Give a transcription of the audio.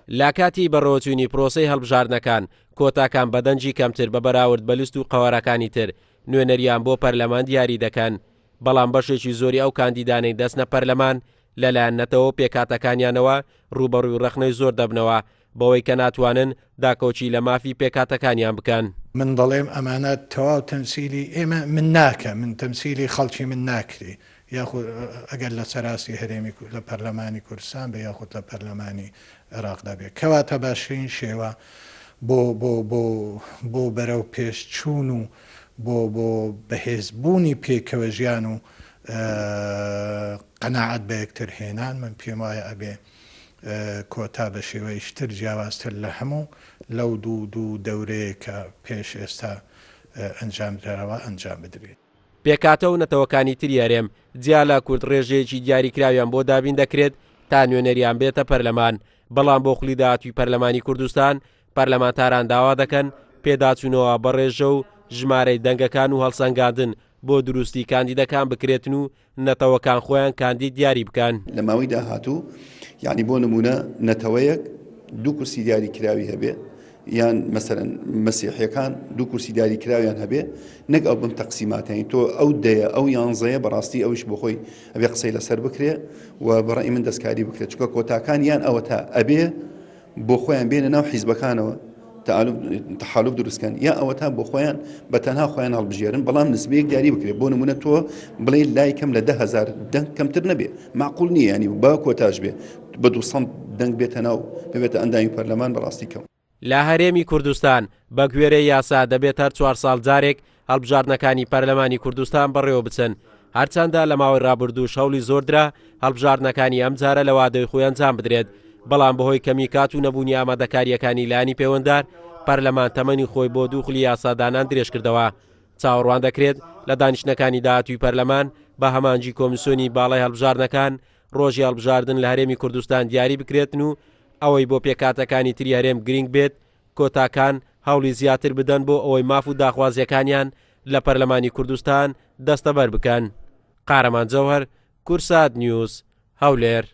لا کاتی بەڕۆچوونی پرۆسەی هەڵبژاردنەکان کۆتاکان بەدەنجی کەمتر بە بەراورد بە لیست و قەوارەکانی تر نوێنەریان بۆ پەرلەمان دیاری دەکەن، بەڵام بەشێکی زۆری ئەو کاندیدانەی دەستنە پەرلەمان لەلایەن نەتەوە پێکاتەکانیانەوە ڕوبەڕووی ڕەخنەی زۆر دەبنەوە بەوەی کە ناتوانن داکۆچی لە مافی پێکاتەکانیان بکەن. من دەڵێم ئەمانە تەواو تەمسیلی ئێمە من ناکە، من تەمسیلی خەڵکی من ناکری، یاخود ئەگەر لە سەراسی هەرێمی لە پەرلەمانی کوردستان بێ یاخود لە پەرلەمانی عێراقدا بێت، کەواتە باشترین شێوە بۆ بەرەو پێشچوون و بۆ بەهێزبوونی پێکەوە ژیان و قەناعەت بە یەکتر هێنان من پێم وایە ئەبێ کۆتا بە شێوەیشتر جیاوازتر لە هەموو لەو دوو دەورەیە کە پێش ئێستا ئەنجام درراوە ئەنجام بدرێت. پێکاتە و نەتەوەکانی تری هەرێم جیا لە کورد ڕێژەیەکی دیاریکراویان بۆ دابین دەکرێت تا نوێنەریان بێتە پەرلەمان، بەڵام بۆ خولی داهاتووی پەرلەمانی کوردستان پەرلەمانتاران داوا دەکەن پێداچوونەوە بە ڕێژە و ژمارەی دەنگەکان و هەڵسەنگاندن بۆ دروستی کاندیدەکان بکرێتن و نەتەوەکان خۆیان کاندید دیاری بکەن. لە ماوەی داهاتوو یعنی بۆ نمونە نەتەوەیەک دوو کورسی دیاری کراوی هەبێ یان مەسەرەن مەسیحیەکان دوو کورسی دیاری کراویان هەبێ نەک ئەو بم تەقسیماتەین تۆ ئەو دەیە ئەو یانزەیە بەڕاستی ئەویش بۆ خۆی ئەبێ قسەی لەسەر بکرێ و بەڕێی من دەستکاری بکرێت چکە کۆتاکان یان ئەوە تا ئەبێ بۆ خۆیان بێنە ناو حیزبەکانەوە تحالف دروستکەن یا ئەوە تا بۆ خۆیان بە تەنها خۆیان هەڵبژێرن، بەڵام نسبەیەک دیاری بکرێت. بۆ نمونە تۆ بڵێ لای کەم لە 10,000 دەنگ کەمتر نەبێ، معقول نییە، ینی با کۆتاژ بێ بە 200 دەنگ بێتە ناو ببێتە ئەندامی پەرلەمان بەڕاستی کەم. لە هەرێمی کوردستان بە گوێرەی یاسا دەبێت هەر 4 ساڵ جارێک هەڵبژاردنەکانی پەرلەمانی کوردستان بەڕێوە بچن، هەرچەندە لە ماوەی ڕابردوو شەوڵی زۆردرا هەڵبژاردنەکانی ئەم جارە لە وادەی خۆیان ئەنجام بدرێت، بەڵام بەهۆی کەمی کات و نەبوونی ئامادەکاریەکانی لایانی پەیوەنددار پەرلەمان تەمەنی خۆی بۆ دووخلی یاسادانان درێژ کردەوە. چاوەڕوان دەکرێت لە دانیشتەکانی داهاتووی پەرلەمان بە هەمانجی کۆمیسیۆنی باڵای هەڵبژاردنەکان ڕۆژی هەڵبژاردن لە هەرێمی کوردستان دیاری بکرێتن و ئەوەی بۆ پێکاتەکانی تری هەرێم گرنگ بێت کۆتاکان هەوڵی زیاتر بدەن بۆ ئەوەی ماف و داخوازیەکانیان لە پەرلەمانی کوردستان دەستەبەر بکەن. قارەمان جەوهەر، کورسات نیوز، هەولێر.